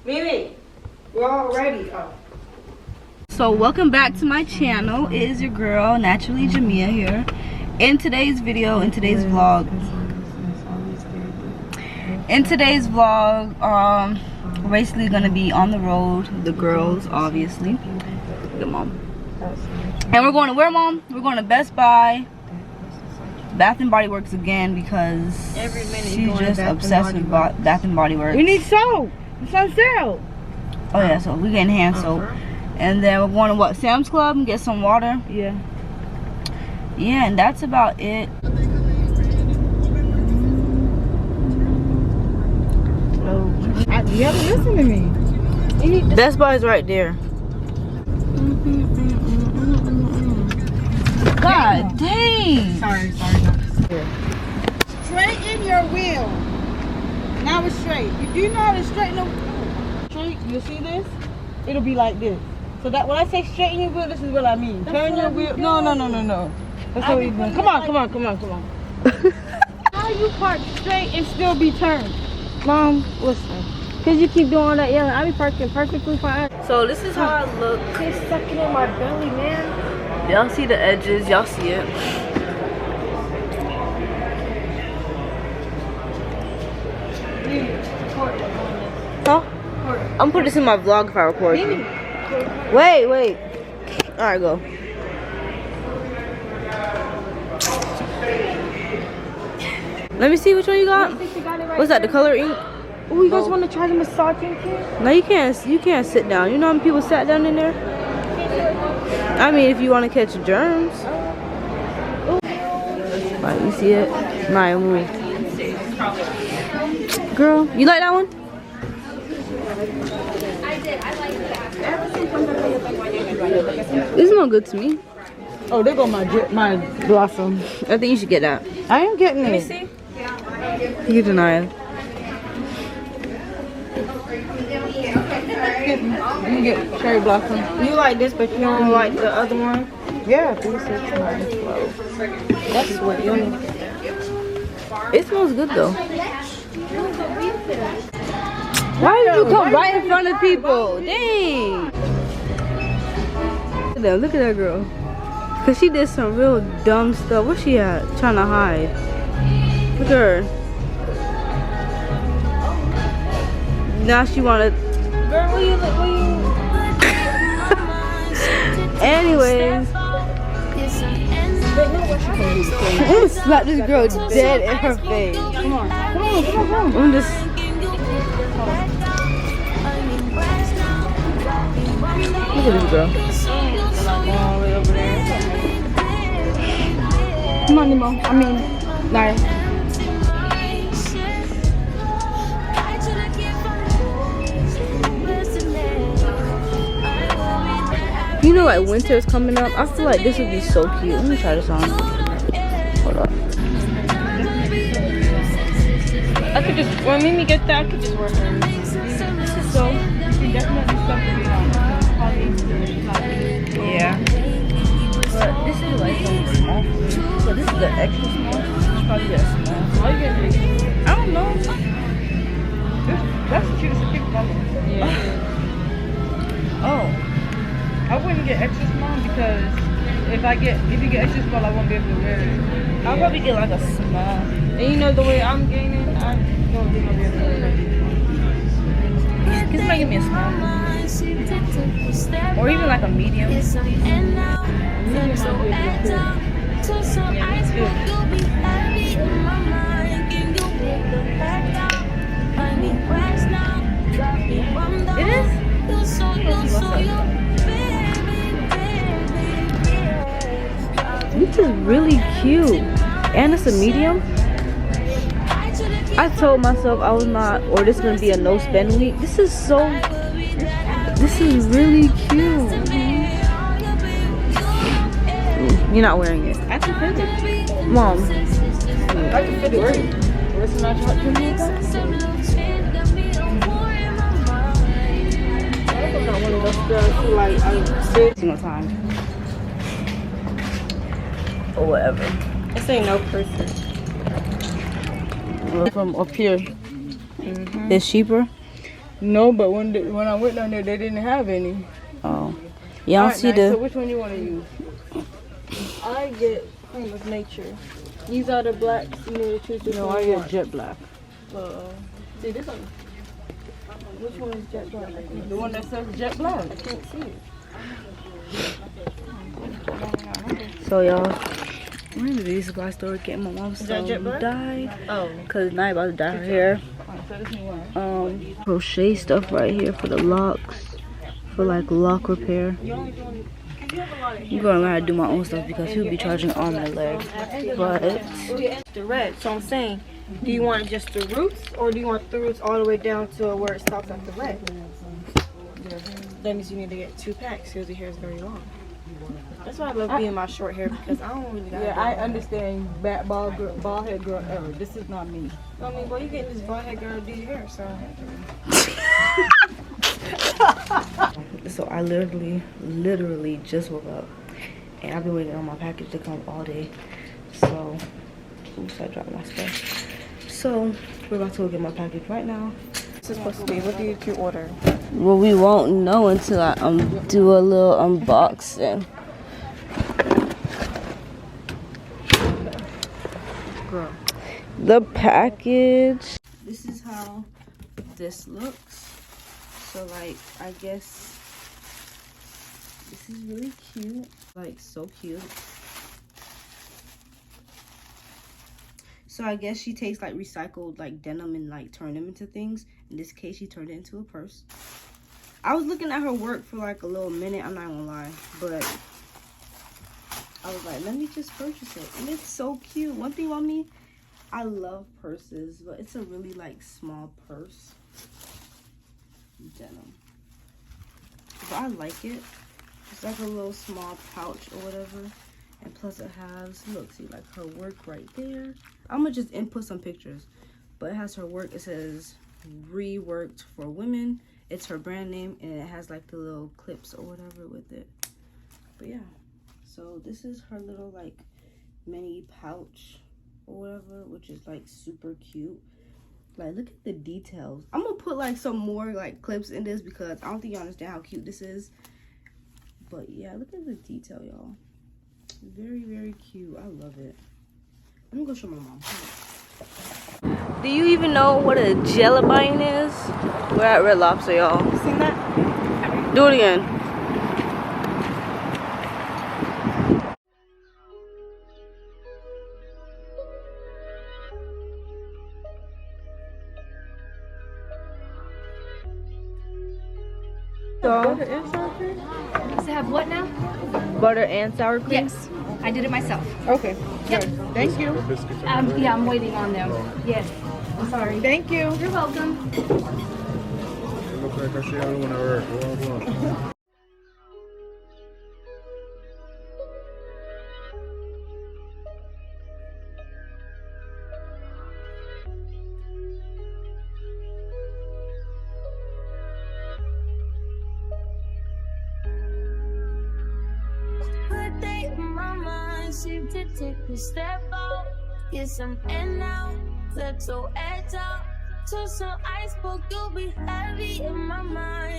Mimi, we're all ready. Oh. So welcome back to my channel. It is your girl, Naturally Jamia here. In today's video, in today's vlog, we're basically gonna be on the road. The girls, obviously. Good mom. And we're going to where, mom? We're going to Best Buy, Bath and Body Works again because she's just obsessed with Bath and Body Works. We need soap. It's on sale. Oh yeah, so we're getting hand soap. And then we're going to what, Sam's Club and get some water. Yeah. Yeah, and that's about it. You have to listen to me. Best Buy is right there. God dang. Sorry. Straighten your wheel. Now it's straight. If you know how to straighten the wheel straight, you'll see this? It'll be like this. So that when I say straighten your wheel, this is what I mean. Turn your wheel. No. That's what we're doing. Come on. How you park straight and still be turned? Mom, listen. Because you keep doing all that yelling. I be parking perfectly fine. So this is how I look. It's sucking in my belly, man. Y'all see the edges. Y'all see it. Huh? I'm putting this in my vlog if I record you. Wait. Alright, go. Let me see which one you got. What's that, the color ink? Oh, you guys want to try the massaging kit? No, you can't sit down. You know how many people sat down in there? I mean, if you want to catch germs. Right, you see it? Maya, move. Girl, you like that one? This smells good to me. Oh, there go my blossom. I think you should get that. I am getting it. Let me see. You deny it. You get cherry blossom. You like this, but you don't like the other one? Yeah, 3, 6, 9, 12. That's what you need. It smells good though. Why did you come right in front of people? Dang. Look at that girl. Cause she did some real dumb stuff. What's she at? Trying to hide. Look at her. Now she wanna. Girl, will you? Anyways. I'm gonna slap this girl dead in her face. Come on. I'm just. Look at this girl. Come on, Nemo. I mean, Naya. You know, like winter is coming up. I feel like this would be so cute. Let me try this on. Hold up. I could just, when Mimi gets that, I could just wear her. So, you can definitely something Yeah. But this is like some small. So this is the extra small. It's probably that small. Why you getting it? I don't know. That's the cutest cute color. Yeah. Oh. I wouldn't get extra small because if you get extra small, I won't be able to wear it. I'll probably get like a small. And you know the way I'm gaining, I don't think I'll be able to wear it. Can somebody give me a small? Or even like a medium? Medium might be able to fit. It is? This is really cute. And it's a medium. I told myself I was not, or this is gonna be a no spend week. This is really cute. You're not wearing it. I can fit it. Mom. I can fit it. Where's my truck? I'm not one of those girls who like, Single time. Or whatever. This ain't no person. From up here. It's cheaper. No, but when I went down there, they didn't have any. Oh. You don't see So the... which one you want to use? I get Cream of Nature. These are the blacks. You need to choose the one. No, I get Jet Black. See this one. Which one is Jet Black? The one that says Jet Black. I can't see it. So y'all, we're in the beauty supply store getting my mom's son dyed. Oh. Cause Naya about to dye her hair. Crochet stuff right here for the locks. For like lock repair. I'm gonna learn how to do my own stuff because he'll be charging arm and leg. But the red. So I'm saying, do you want just the roots, or do you want the roots all the way down to where it stops at the red? That means you need to get 2 packs because your hair is very long. That's why I love being my short hair, because I don't really got Yeah, I understand bald head girl error. This is not me. I mean, boy, you getting this bald head girl to do your hair, so. So I literally just woke up. And I've been waiting on my package to come all day. So, oops, I dropped my stuff. So, we're about to go get my package right now. This is supposed to be, what did you order? Well, we won't know until I do a little unboxing. Girl. The package. This is how this looks. So like, I guess this is really cute. Like, so cute. So I guess she takes like recycled like denim and like turn them into things. In this case, she turned it into a purse. I was looking at her work for like a little minute, I'm not gonna lie, but I was like, let me just purchase it. And it's so cute. One thing about me, I love purses, but it's a really like small purse. Denim. But I like it. It's like a little small pouch or whatever. And plus it has, look, see, like her work right there. I'm gonna just input some pictures. But it has her work. It says reworked for women. It's her brand name, and it has like the little clips or whatever with it. But yeah, so this is her little like mini pouch or whatever, which is like super cute. Like, look at the details. I'm gonna put like some more like clips in this because I don't think you understand how cute this is. But yeah, look at the detail, y'all. Very, very cute. I love it. Let me go show my mom. Do you even know what a jellybean is? We're at Red Lobster, y'all. Seen that? Do it again. Butter and sour cream? Does it have what now? Butter and sour cream? Yes, I did it myself. Okay. Yep. Good. Thank you. Yeah, I'm waiting on them. Yes. I'm sorry. Thank you. You're welcome. Looks like I see everyone at work. Seem to take a step out, get some air now, let your edge out. To some iceberg, you'll be heavy in my mind.